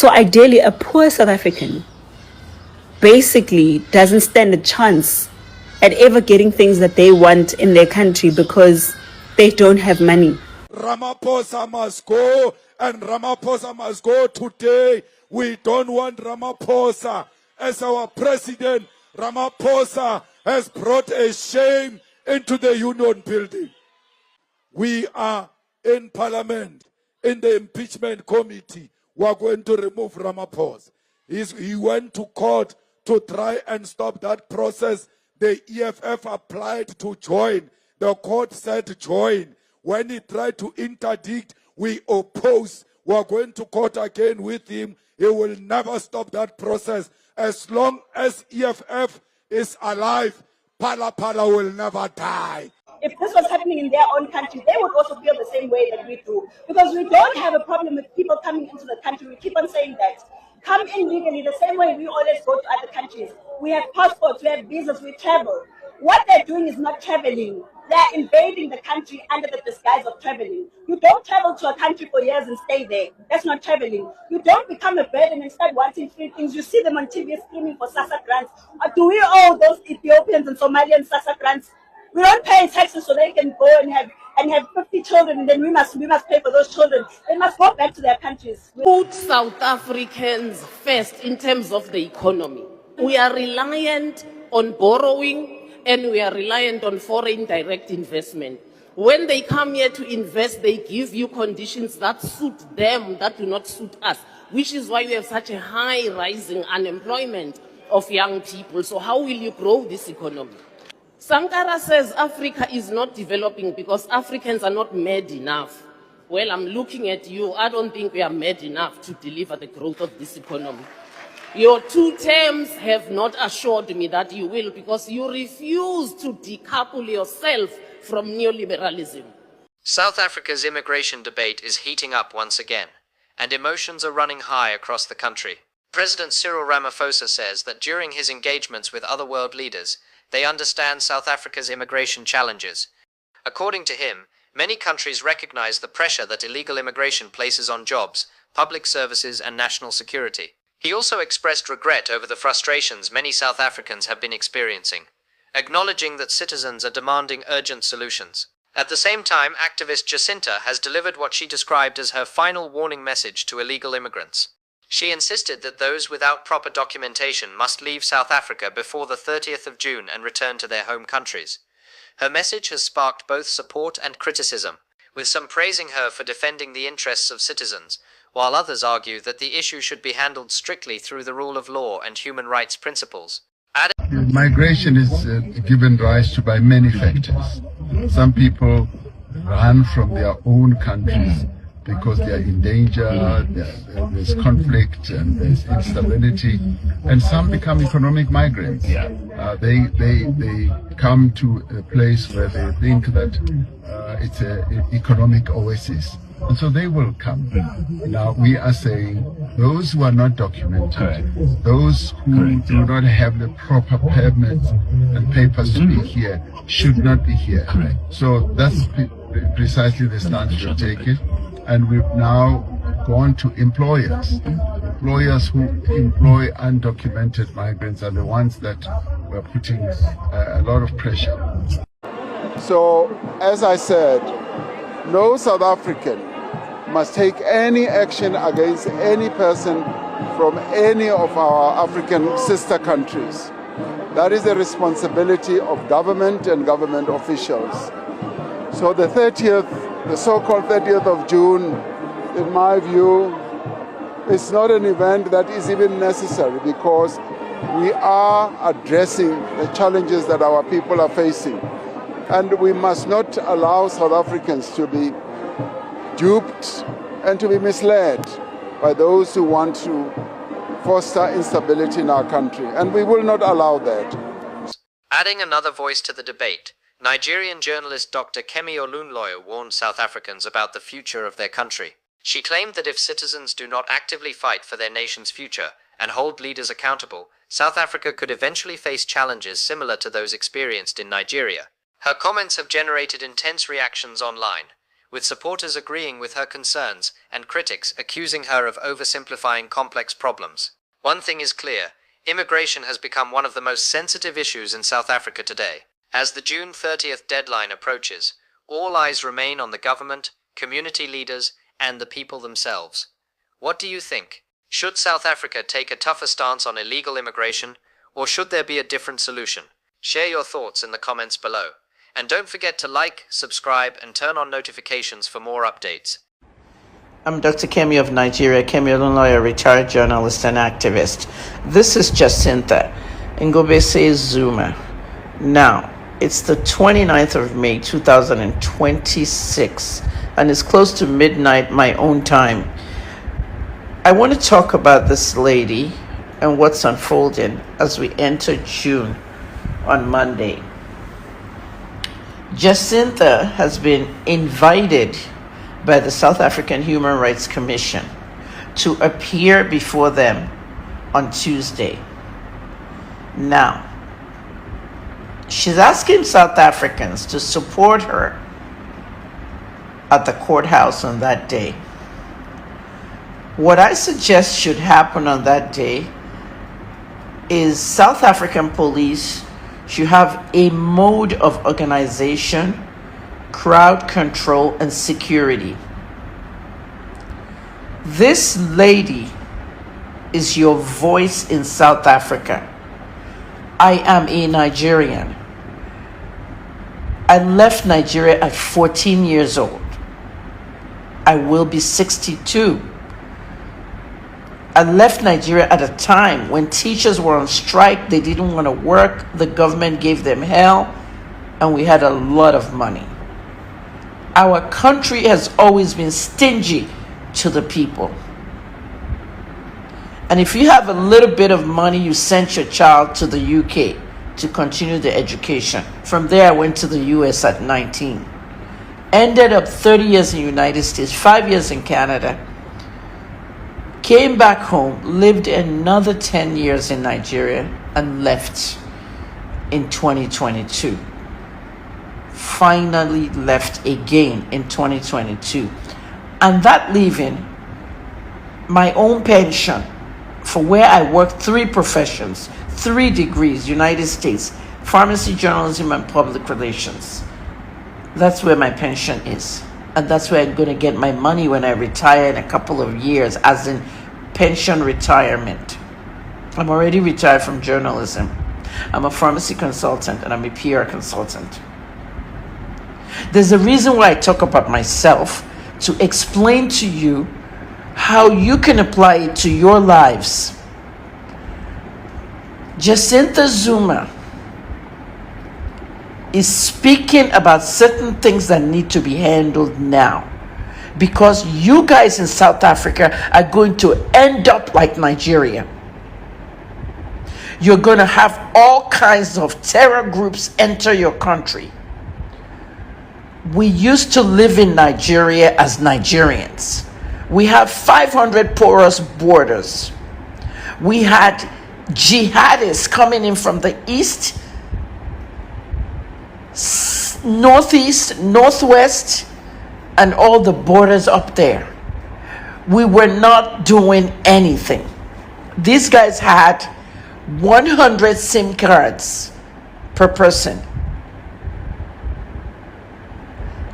So ideally, a poor South African basically doesn't stand a chance at ever getting things that they want in their country because they don't have money. Ramaphosa must go, and Ramaphosa must go today. We don't want Ramaphosa as our president. Ramaphosa has brought a shame into the union building. We are in parliament, in the impeachment committee. We are going to remove Ramaphosa. He went to court to try and stop that process. The EFF applied to join. The court said join. When he tried to interdict, we oppose. We are going to court again with him. He will never stop that process. As long as EFF is alive, Phala Phala will never die. If this was happening in their own country, they would also feel the same way that we do. Because we don't have a problem with people coming into the country. We keep on saying that. Come in legally the same way we always go to other countries. We have passports, we have visas, we travel. What they're doing is not traveling. They're invading the country under the disguise of traveling. You don't travel to a country for years and stay there. That's not traveling. You don't become a burden and start wanting free things. You see them on TV screaming for SASSA grants. Or do we owe those Ethiopians and Somalians SASSA grants? We don't pay taxes so they can go and have 50 children, and then we must pay for those children. They must go back to their countries. Put South Africans first in terms of the economy. We are reliant on borrowing and we are reliant on foreign direct investment. When they come here to invest, they give you conditions that suit them, that do not suit us, which is why we have such a high rising unemployment of young people. So how will you grow this economy? Sankara says Africa is not developing because Africans are not mad enough. Well, I'm looking at you. I don't think we are mad enough to deliver the growth of this economy. Your 2 terms have not assured me that you will, because you refuse to decouple yourself from neoliberalism. South Africa's immigration debate is heating up once again, and emotions are running high across the country. President Cyril Ramaphosa says that during his engagements with other world leaders, they understand South Africa's immigration challenges. According to him, many countries recognize the pressure that illegal immigration places on jobs, public services, and national security. He also expressed regret over the frustrations many South Africans have been experiencing, acknowledging that citizens are demanding urgent solutions. At the same time, activist Jacinta has delivered what she described as her final warning message to illegal immigrants. She insisted that those without proper documentation must leave South Africa before the 30th of June and return to their home countries. Her message has sparked both support and criticism, with some praising her for defending the interests of citizens, while others argue that the issue should be handled strictly through the rule of law and human rights principles. Migration is given rise to by many factors. Some people run from their own countries because they are in danger, there's conflict and there's instability, and some become economic migrants. They come to a place where they think that it's an economic oasis, and so they will come. Now we are saying those who are not documented, those who do not have the proper permits and papers to be here, should not be here. So that's precisely the stance we've taken. And we've now gone to employers. Employers who employ undocumented migrants are the ones that were putting a lot of pressure. So, as I said, no South African must take any action against any person from any of our African sister countries. That is the responsibility of government and government officials. So the 30th, the so-called 30th of June, in my view, is not an event that is even necessary, because we are addressing the challenges that our people are facing. And we must not allow South Africans to be duped and to be misled by those who want to foster instability in our country. And we will not allow that. Adding another voice to the debate, Nigerian journalist Dr. Kemi Olunloyo warned South Africans about the future of their country. She claimed that if citizens do not actively fight for their nation's future and hold leaders accountable, South Africa could eventually face challenges similar to those experienced in Nigeria. Her comments have generated intense reactions online, with supporters agreeing with her concerns and critics accusing her of oversimplifying complex problems. One thing is clear, immigration has become one of the most sensitive issues in South Africa today. As the June 30th deadline approaches, all eyes remain on the government, community leaders, and the people themselves. What do you think? Should South Africa take a tougher stance on illegal immigration, or should there be a different solution? Share your thoughts in the comments below. And don't forget to like, subscribe, and turn on notifications for more updates. I'm Dr. Kemi of Nigeria, Kemi Olunloyo, retired journalist and activist. This is Jacinta Ngobese Zuma. Now, it's the 29th of May, 2026, and it's close to midnight my own time. I want to talk about this lady and what's unfolding as we enter June on Monday. Jacinta has been invited by the South African Human Rights Commission to appear before them on Tuesday. Now, she's asking South Africans to support her at the courthouse on that day. What I suggest should happen on that day is South African police should have a mode of organization, crowd control, and security. This lady is your voice in South Africa. I am a Nigerian. I left Nigeria at 14 years old. I will be 62. I left Nigeria at a time when teachers were on strike, they didn't want to work, the government gave them hell, and we had a lot of money. Our country has always been stingy to the people. And if you have a little bit of money, you sent your child to the UK to continue the education. From there, I went to the US at 19. Ended up 30 years in the United States, 5 years in Canada. Came back home, lived another 10 years in Nigeria, and left in 2022. Finally left again in 2022. And that leaving, my own pension for where I worked 3 professions, 3 degrees, United States, pharmacy, journalism, and public relations. That's where my pension is. And that's where I'm going to get my money when I retire in a couple of years, as in pension retirement. I'm already retired from journalism. I'm a pharmacy consultant and I'm a PR consultant. There's a reason why I talk about myself, to explain to you how you can apply it to your lives. Jacinta Zuma is speaking about certain things that need to be handled now, because you guys in South Africa are going to end up like Nigeria. You're going to have all kinds of terror groups enter your country. We used to live in Nigeria as Nigerians. We have 500 porous borders. We had jihadists coming in from the east, northeast, northwest, and all the borders up there. We were not doing anything. These guys had 100 SIM cards per person.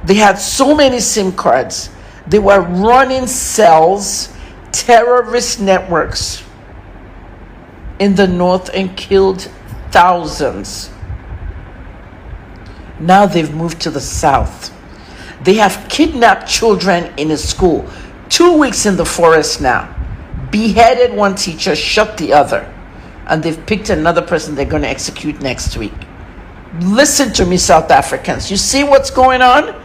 They had so many SIM cards. They were running cells, terrorist networks in the north, and killed thousands. Now they've moved to the south. They have kidnapped children in a school. 2 weeks in the forest now. Beheaded one teacher, shot the other. And they've picked another person they're going to execute next week. Listen to me, South Africans. You see what's going on?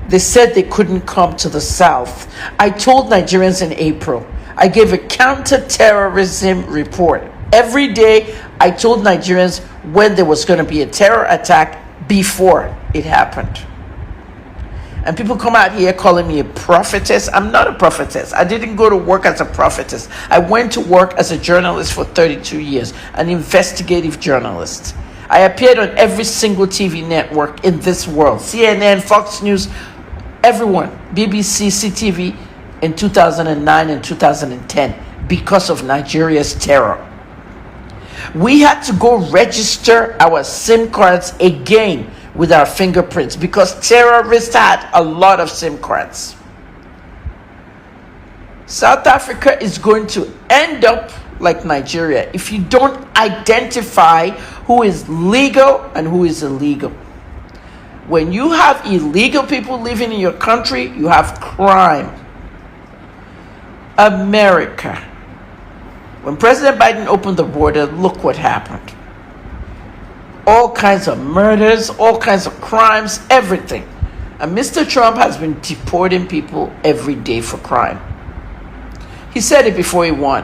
They said they couldn't come to the south. I told Nigerians in April, I gave a counter-terrorism report. Every day, I told Nigerians when there was going to be a terror attack before it happened. And people come out here calling me a prophetess. I'm not a prophetess. I didn't go to work as a prophetess. I went to work as a journalist for 32 years, an investigative journalist. I appeared on every single TV network in this world. CNN, Fox News, everyone, BBC, CTV, in 2009 and 2010 because of Nigeria's terror. We had to go register our SIM cards again with our fingerprints because terrorists had a lot of SIM cards. South Africa is going to end up like Nigeria if you don't identify who is legal and who is illegal. When you have illegal people living in your country, you have crime. America. When President Biden opened the border, look what happened. All kinds of murders, all kinds of crimes, everything. And Mr. Trump has been deporting people every day for crime. He said it before he won.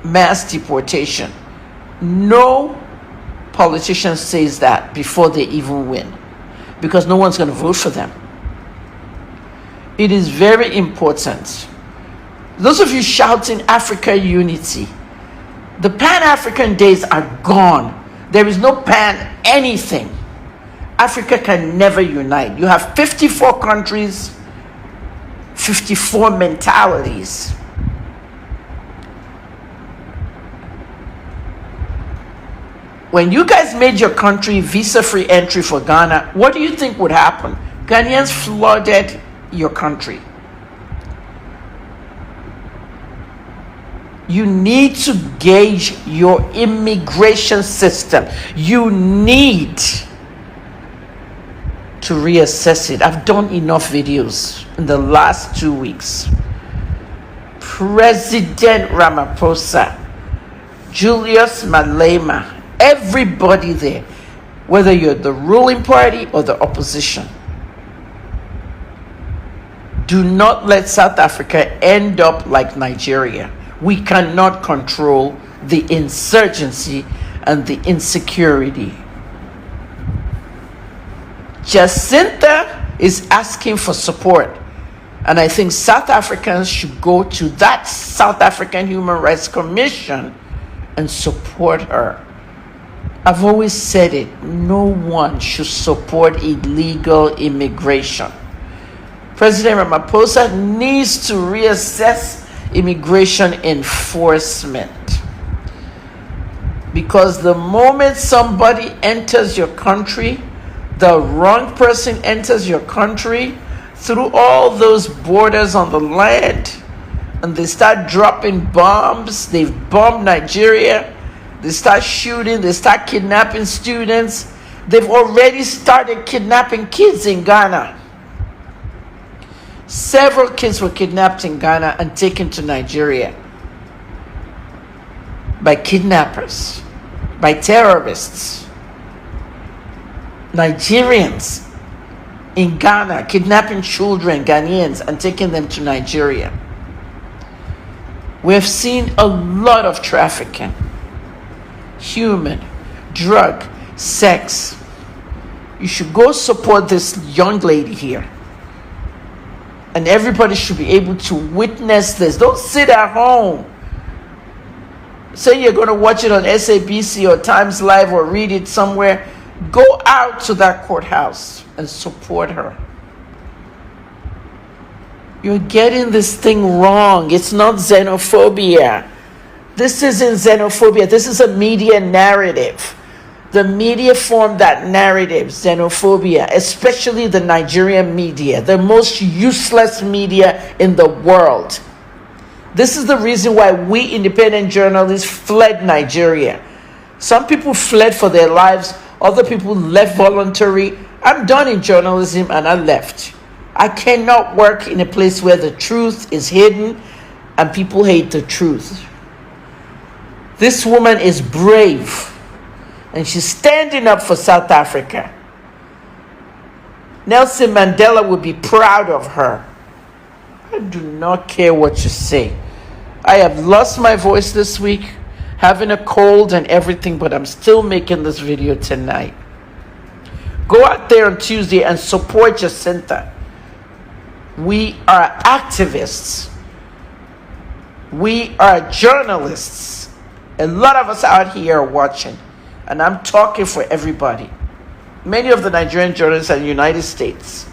Mass deportation. No politician says that before they even win, because no one's going to vote for them. It is very important. Those of you shouting Africa unity, the Pan-African days are gone. There is no pan anything. Africa can never unite. You have 54 countries, 54 mentalities. When you guys made your country visa-free entry for Ghana, what do you think would happen? Ghanaians flooded your country. You need to gauge your immigration system. You need to reassess it. I've done enough videos in the last 2 weeks. President Ramaphosa, Julius Malema, everybody there, whether you're the ruling party or the opposition, do not let South Africa end up like Nigeria. We cannot control the insurgency and the insecurity. Jacinta is asking for support. And I think South Africans should go to that South African Human Rights Commission and support her. I've always said it, no one should support illegal immigration. President Ramaphosa needs to reassess immigration enforcement. Because the moment somebody enters your country, the wrong person enters your country through all those borders on the land, and they start dropping bombs. They've bombed Nigeria. They start shooting. They start kidnapping students. They've already started kidnapping kids in Ghana. Several kids were kidnapped in Ghana and taken to Nigeria by kidnappers, by terrorists. Nigerians in Ghana kidnapping children, Ghanaians, and taking them to Nigeria. We have seen a lot of trafficking, human, drug, sex. You should go support this young lady here. And everybody should be able to witness this. Don't sit at home. Say you're going to watch it on SABC or Times Live or read it somewhere. Go out to that courthouse and support her. You're getting this thing wrong. It's not xenophobia. This isn't xenophobia. This is a media narrative. The media formed that narrative, xenophobia, especially the Nigerian media, the most useless media in the world. This is the reason why we independent journalists fled Nigeria. Some people fled for their lives. Other people left voluntarily. I'm done in journalism and I left. I cannot work in a place where the truth is hidden and people hate the truth. This woman is brave. And she's standing up for South Africa. Nelson Mandela would be proud of her. I do not care what you say. I have lost my voice this week, having a cold and everything, but I'm still making this video tonight. Go out there on Tuesday and support Jacinta. We are activists. We are journalists. A lot of us out here are watching. And I'm talking for everybody. Many of the Nigerian journalists are in the United States.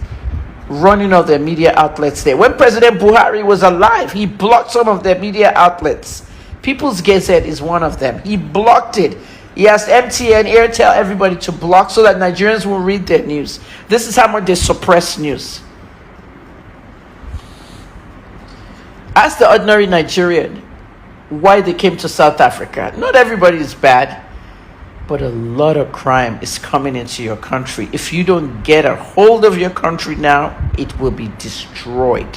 running all their media outlets there. When President Buhari was alive, he blocked some of their media outlets. People's Gazette is one of them. He blocked it. He asked MTN, Airtel, everybody to block so that Nigerians will read their news. This is how much they suppress news. Ask the ordinary Nigerian why they came to South Africa. Not everybody is bad, but a lot of crime is coming into your country. If you don't get a hold of your country now, it will be destroyed.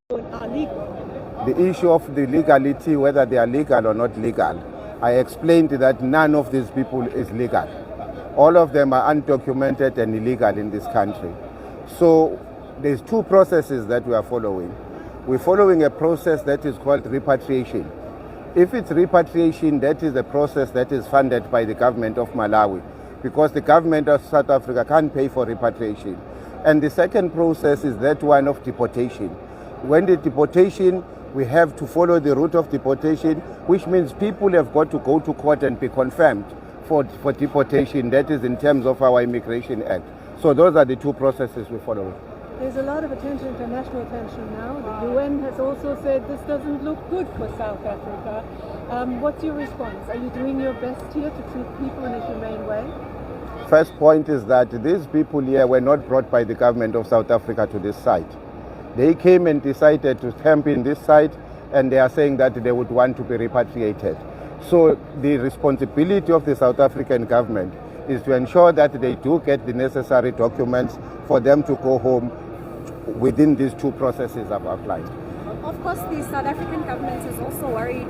The issue of the legality, whether they are legal or not legal, I explained that none of these people is legal. All of them are undocumented and illegal in this country. So there's two processes that we are following. We're following a process that is called repatriation. If it's repatriation, that is a process that is funded by the government of Malawi, because the government of South Africa can't pay for repatriation. And the second process is that one of deportation. When the deportation, we have to follow the route of deportation, which means people have got to go to court and be confirmed for deportation. That is in terms of our Immigration Act. So those are the two processes we follow. There's a lot of attention, international attention now. The UN has also said this doesn't look good for South Africa. What's your response? Are you doing your best here to treat people in a humane way? First point is that these people here were not brought by the government of South Africa to this site. They came and decided to camp in this site, and they are saying that they would want to be repatriated. So the responsibility of the South African government is to ensure that they do get the necessary documents for them to go home within these two processes I've outlined. Of course, the South African government is also worried,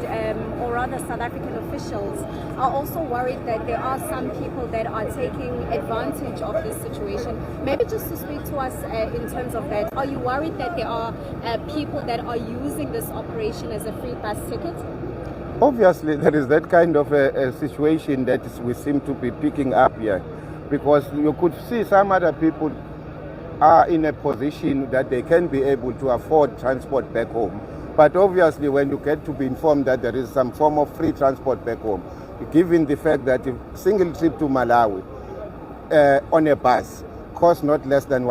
or rather South African officials are also worried that there are some people that are taking advantage of this situation. Maybe just to speak to us in terms of that, are you worried that there are people that are using this operation as a free bus ticket? Obviously, there is that kind of a situation that we seem to be picking up here, because you could see some other people are in a position that they can be able to afford transport back home. But obviously, when you get to be informed that there is some form of free transport back home, given the fact that a single trip to Malawi on a bus costs not less than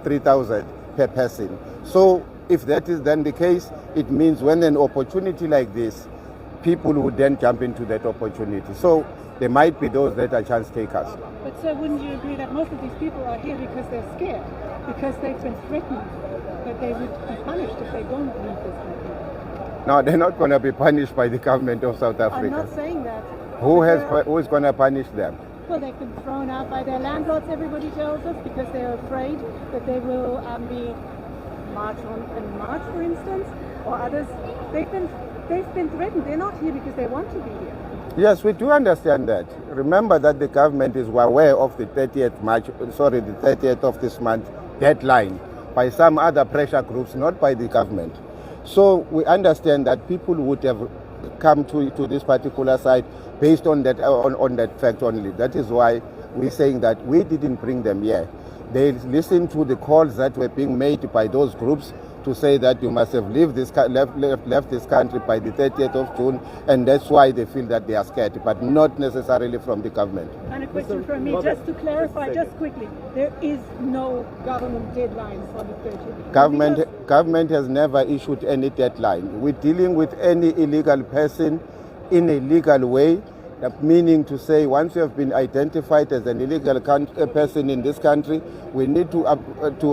3,000 per person. So if that is then the case, it means when an opportunity like this, people would then jump into that opportunity. So there might be those that are chance takers. But sir, wouldn't you agree that most of these people are here because they're scared, because they've been threatened that they would be punished if they don't leave this country? No, they're not going to be punished by the government of South Africa. I'm not saying that. Who is going to punish them? Well, they've been thrown out by their landlords, everybody tells us, because they're afraid that they will be marched on in March, for instance, or others. They've been threatened. They're not here because they want to be here. Yes, we do understand that. Remember that the government is aware of the 30th of this month deadline by some other pressure groups, not by the government. So we understand that people would have come to this particular site based on that on that fact only. That is why we're saying that we didn't bring them here. They listened to the calls that were being made by those groups to say that you must have left this country by the 30th of June, and that's why they feel that they are scared, but not necessarily from the government. And a question from me, just to clarify, just quickly, there is no government deadline for the 30th. Government has never issued any deadline. We're dealing with any illegal person in a legal way, meaning to say once you have been identified as an illegal person in this country, we need to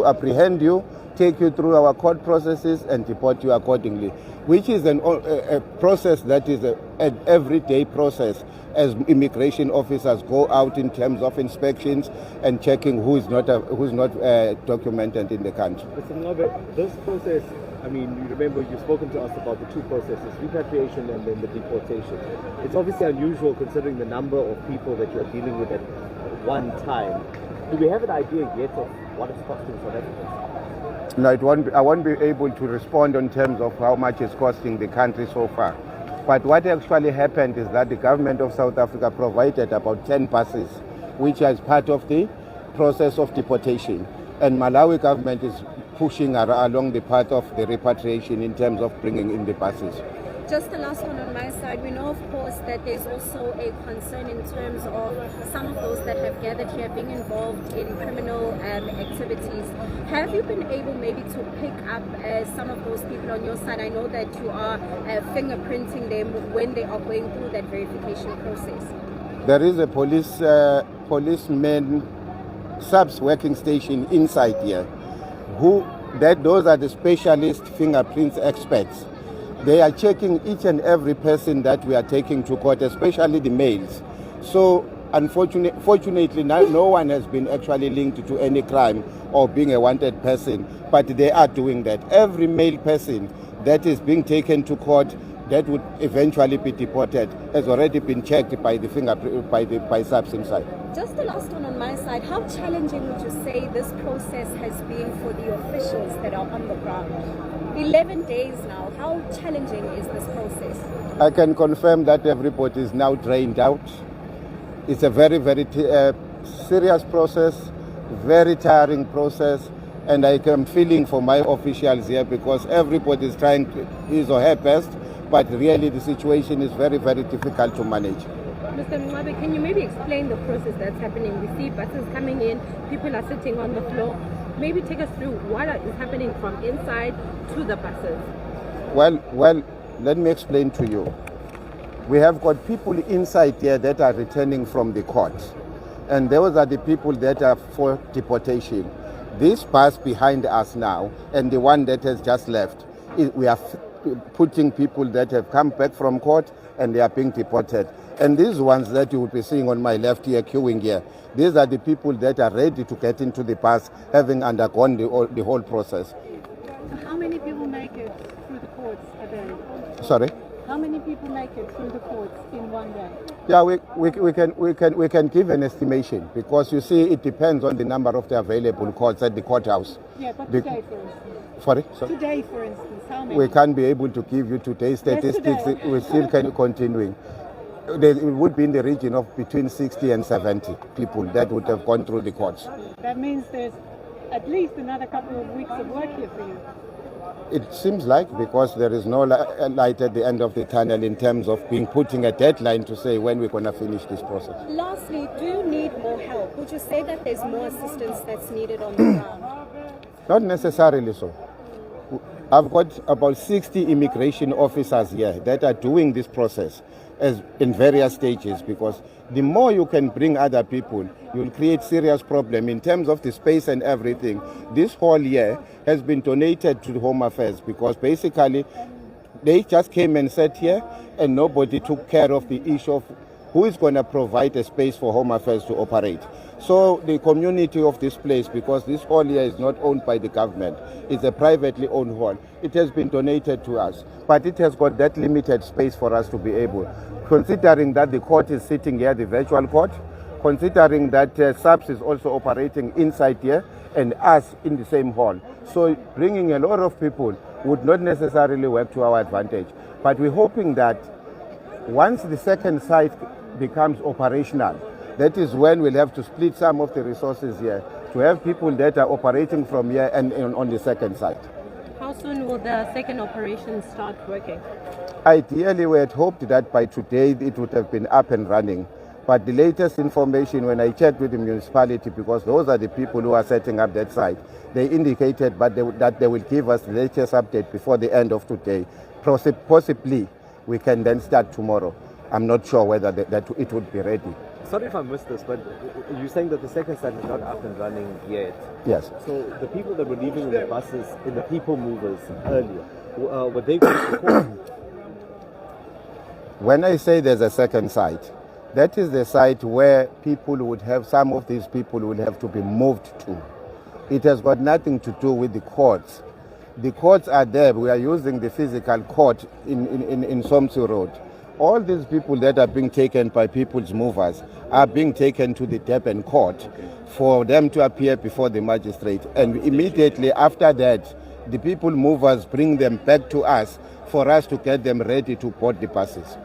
apprehend you, take you through our court processes and deport you accordingly, which is a process that is an everyday process as immigration officers go out in terms of inspections and checking who's not documented in the country. Mr. Ngobe, this process, I mean, you remember you've spoken to us about the two processes, repatriation and then the deportation. It's obviously unusual considering the number of people that you're dealing with at one time. Do we have an idea yet of what it's costing South Africans? No, I won't be able to respond in terms of how much it's costing the country so far. But what actually happened is that the government of South Africa provided about 10 buses, which is part of the process of deportation. And Malawi government is pushing along the path of the repatriation in terms of bringing in the buses. Just the last one on my side. We know, of course, that there's also a concern in terms of some of those that have gathered here being involved in criminal activities. Have you been able maybe to pick up some of those people on your side? I know that you are fingerprinting them when they are going through that verification process. There is a policeman subs working station inside here. Those are the specialist fingerprints experts. They are checking each and every person that we are taking to court, especially the males. So fortunately, no one has been actually linked to any crime or being a wanted person, but they are doing that. Every male person that is being taken to court that would eventually be deported has already been checked by the fingerprint by subs inside. Just the last one on my side. How challenging would you say this process has been for the officials that are on the ground? 11 days now. How challenging is this process? I can confirm that everybody is now drained out. It's a very, very serious process, very tiring process, and I am feeling for my officials here because everybody is trying his or her best, but really the situation is very, very difficult to manage. Mr. Mwabe, can you maybe explain the process that's happening? We see buses coming in, people are sitting on the floor. Maybe take us through what is happening from inside to the buses. Well, let me explain to you. We have got people inside here that are returning from the court, and those are the people that are for deportation. This bus behind us now and the one that has just left, we are putting people that have come back from court and they are being deported. And these ones that you will be seeing on my left here, queuing here, these are the people that are ready to get into the bus, having undergone the whole process. How many people make it through the courts a day? Sorry? How many people make it through the courts in one day? Yeah, we can give an estimation because you see it depends on the number of the available courts at the courthouse. Yeah, but today, for instance. Sorry? Today, for instance, how many? We can't be able to give you today's statistics. We still can continuing. It would be in the region of between 60 and 70 people that would have gone through the courts. That means there's at least another couple of weeks of work here for you. It seems like, because there is no light at the end of the tunnel in terms of putting a deadline to say when we're going to finish this process. Lastly, do you need more help? Would you say that there's more assistance that's needed on the ground? Not necessarily so. I've got about 60 immigration officers here that are doing this process in various stages, because the more you can bring other people, you'll create serious problem in terms of the space and everything. This whole year has been donated to the Home Affairs because basically they just came and sat here and nobody took care of the issue of who is going to provide a space for Home Affairs to operate. So the community of this place, because this hall here is not owned by the government, it's a privately owned hall, it has been donated to us, but it has got that limited space for us to be able, considering that the court is sitting here, the virtual court, considering that SAPS is also operating inside here and us in the same hall. So bringing a lot of people would not necessarily work to our advantage. But we're hoping that once the second site becomes operational, that is when we'll have to split some of the resources here to have people that are operating from here and on the second site. How soon will the second operation start working? Ideally, we had hoped that by today it would have been up and running. But the latest information, when I checked with the municipality, because those are the people who are setting up that site, they indicated that they will give us the latest update before the end of today. Possibly, we can then start tomorrow. I'm not sure whether that it would be ready. Sorry if I missed this, but you're saying that the second site is not up and running yet. Yes. So the people that were leaving in the buses, in the people movers earlier, were they going to court? When I say there's a second site, that is the site where some of these people would have to be moved to. It has got nothing to do with the courts. The courts are there. We are using the physical court in Somsu Road. All these people that are being taken by people's movers are being taken to the Durban court for them to appear before the magistrate. And immediately after that, the people movers bring them back to us for us to get them ready to board the buses.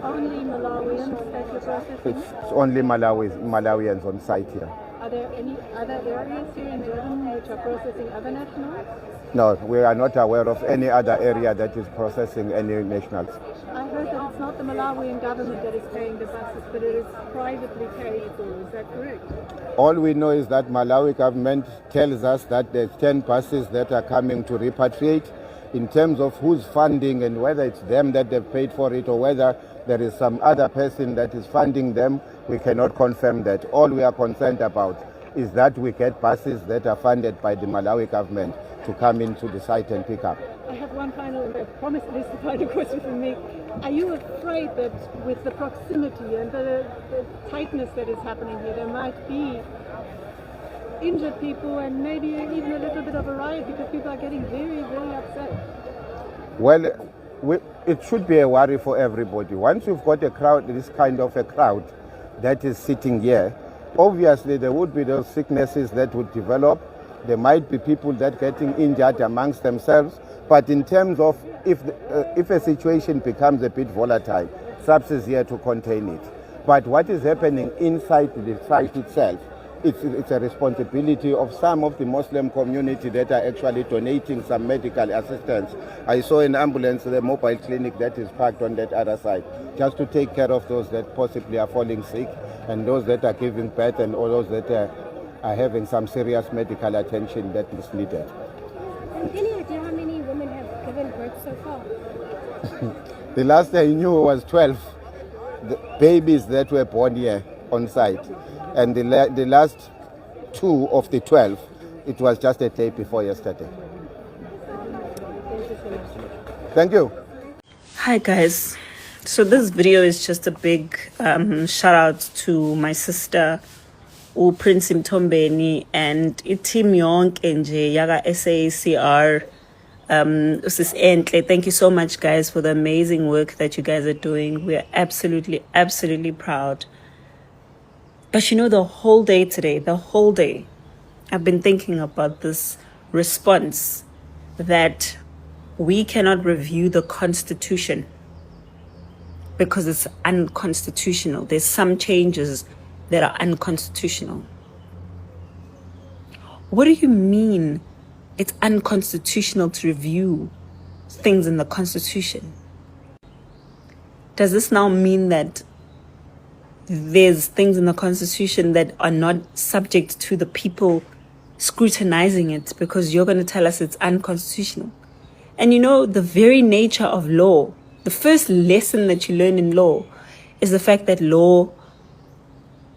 Only Malawians that you're processing? It's only Malawians on site here. Are there any other areas here in Durban which are processing other nationals? No, we are not aware of any other area that is processing any nationals. I heard that it's not the Malawian government that is paying the buses, but it is privately paid for. Is that correct? All we know is that Malawi government tells us that there's 10 buses that are coming to repatriate. In terms of who's funding and whether it's them that they've paid for it or whether there is some other person that is funding them, we cannot confirm that. All we are concerned about is that we get buses that are funded by the Malawi government to come into the site and pick up. I have one final, I promise this is the final question from me. Are you afraid that with the proximity and the tightness that is happening here, there might be injured people and maybe even a little bit of a riot because people are getting very, very upset? Well, it should be a worry for everybody. Once you've got a crowd, this kind of a crowd that is sitting here, obviously there would be those sicknesses that would develop. There might be people that getting injured amongst themselves. But in terms of if a situation becomes a bit volatile, SAPS is here to contain it. But what is happening inside the site itself, it's a responsibility of some of the Muslim community that are actually donating some medical assistance. I saw an ambulance, the mobile clinic that is parked on that other side, just to take care of those that possibly are falling sick and those that are giving birth and all those that are having some serious medical attention that is needed. Any idea how many women have given birth so far? The last I knew was 12 babies that were born here on site. And the last 2 of the 12, it was just a day before yesterday. Thank you. Hi guys. So this video is just a big shout out to my sister Prince Mtombeni and team yonke nje yaga SACR. Thank you so much guys for the amazing work that you guys are doing. We are absolutely proud. But you know, the whole day today, I've been thinking about this response that we cannot review the Constitution because it's unconstitutional. There's some changes that are unconstitutional. What do you mean it's unconstitutional to review things in the Constitution? Does this now mean that there's things in the Constitution that are not subject to the people scrutinizing it because you're going to tell us it's unconstitutional? And you know, the very nature of law, the first lesson that you learn in law is the fact that law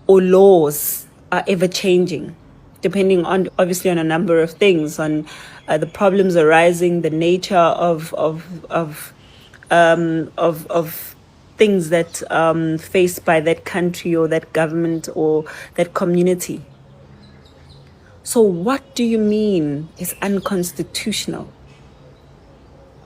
or laws are ever changing, depending on, obviously, on a number of things, on the problems arising, the nature of things that faced by that country or that government or that community. So what do you mean is unconstitutional?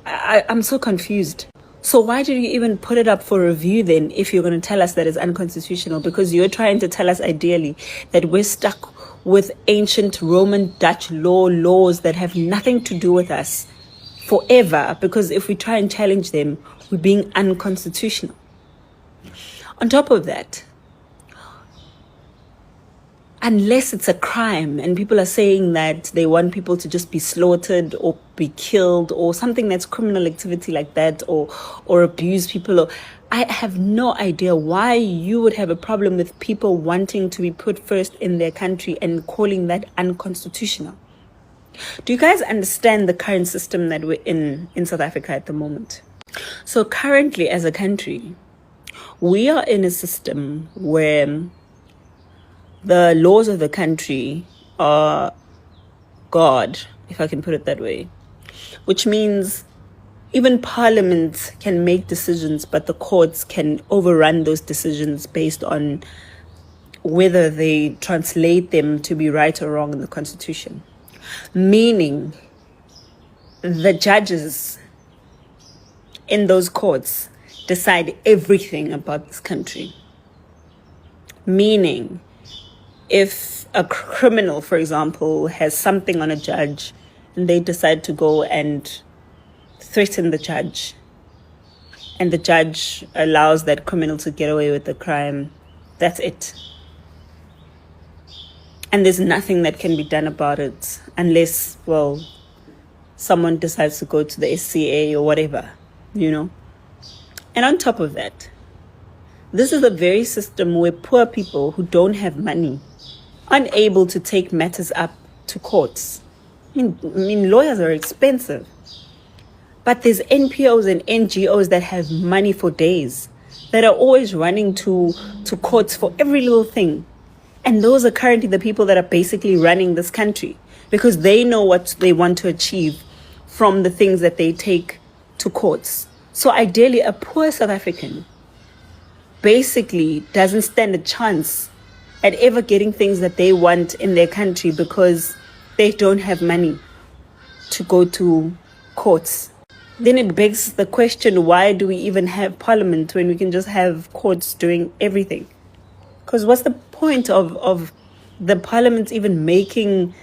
I'm so confused. So why did you even put it up for review then if you're going to tell us that it's unconstitutional? Because you're trying to tell us ideally that we're stuck with ancient Roman Dutch laws that have nothing to do with us forever, because if we try and challenge them, we're being unconstitutional. On top of that, unless it's a crime and people are saying that they want people to just be slaughtered or be killed or something that's criminal activity like that, or abuse people, or I have no idea why you would have a problem with people wanting to be put first in their country and calling that unconstitutional. Do you guys understand the current system that we're in South Africa at the moment? So currently as a country, we are in a system where the laws of the country are God, if I can put it that way, which means even parliament can make decisions, but the courts can overrun those decisions based on whether they translate them to be right or wrong in the Constitution. Meaning the judges in those courts decide everything about this country. Meaning, if a criminal, for example, has something on a judge and they decide to go and threaten the judge, and the judge allows that criminal to get away with the crime, that's it. And there's nothing that can be done about it unless, well, someone decides to go to the SCA or whatever, you know. And on top of that, this is a very system where poor people who don't have money are unable to take matters up to courts. I mean, lawyers are expensive. But there's NPOs and NGOs that have money for days, that are always running to courts for every little thing. And those are currently the people that are basically running this country, because they know what they want to achieve from the things that they take to courts. So ideally, a poor South African basically doesn't stand a chance at ever getting things that they want in their country because they don't have money to go to courts. Then it begs the question, why do we even have parliament when we can just have courts doing everything? Because what's the point of the parliament even making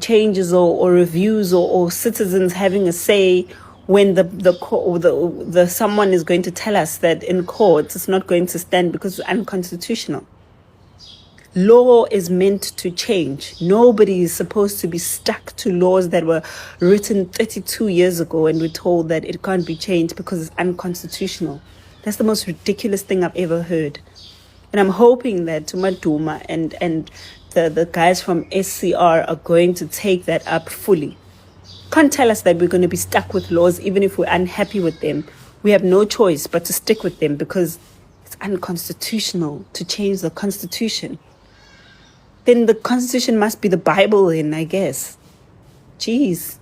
changes or reviews or citizens having a say when the someone is going to tell us that in court it's not going to stand because it's unconstitutional? Law is meant to change. Nobody is supposed to be stuck to laws that were written 32 years ago and we're told that it can't be changed because it's unconstitutional. That's the most ridiculous thing I've ever heard. And I'm hoping that Tumaduma and the guys from SCR are going to take that up fully. Can't tell us that we're going to be stuck with laws even if we're unhappy with them. We have no choice but to stick with them because it's unconstitutional to change the constitution. Then the constitution must be the Bible then, I guess. Jeez.